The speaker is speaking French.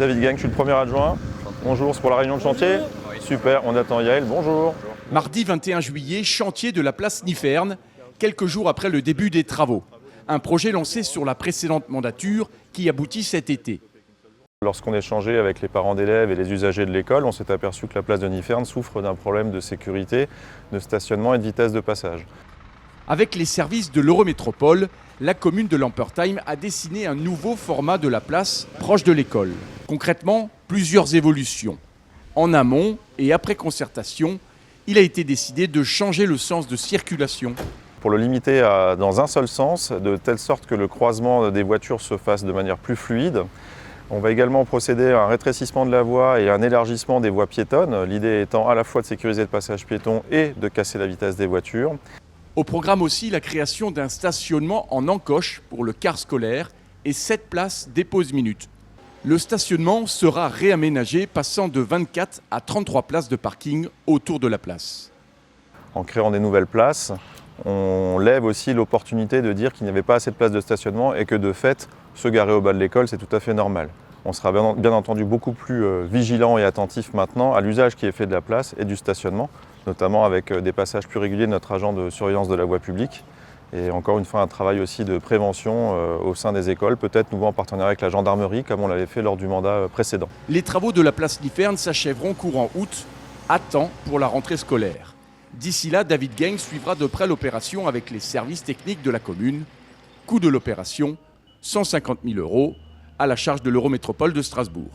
David Gang, je suis le premier adjoint. Bonjour, c'est pour la réunion de chantier. Super, on attend Yael, bonjour. Mardi 21 juillet, chantier de la place Niferne, quelques jours après le début des travaux. Un projet lancé sur la précédente mandature qui aboutit cet été. Lorsqu'on échangeait avec les parents d'élèves et les usagers de l'école, on s'est aperçu que la place de Niferne souffre d'un problème de sécurité, de stationnement et de vitesse de passage. Avec les services de l'Eurométropole, la commune de Lampertheim a dessiné un nouveau format de la place proche de l'école. Concrètement, plusieurs évolutions. En amont et après concertation, il a été décidé de changer le sens de circulation. Pour le limiter dans un seul sens, de telle sorte que le croisement des voitures se fasse de manière plus fluide. On va également procéder à un rétrécissement de la voie et à un élargissement des voies piétonnes, l'idée étant à la fois de sécuriser le passage piéton et de casser la vitesse des voitures. Au programme aussi la création d'un stationnement en encoche pour le car scolaire et 7 places dépose minutes. Le stationnement sera réaménagé, passant de 24 à 33 places de parking autour de la place. En créant des nouvelles places, on lève aussi l'opportunité de dire qu'il n'y avait pas assez de places de stationnement et que de fait, se garer au bas de l'école, c'est tout à fait normal. On sera bien entendu beaucoup plus vigilant et attentif maintenant à l'usage qui est fait de la place et du stationnement, notamment avec des passages plus réguliers de notre agent de surveillance de la voie publique. Et encore une fois, un travail aussi de prévention au sein des écoles, peut-être nouveau en partenariat avec la gendarmerie, comme on l'avait fait lors du mandat précédent. Les travaux de la place Niferne s'achèveront courant août, à temps pour la rentrée scolaire. D'ici là, David Gang suivra de près l'opération avec les services techniques de la commune. Coût de l'opération, 150 000 € à la charge de l'Eurométropole de Strasbourg.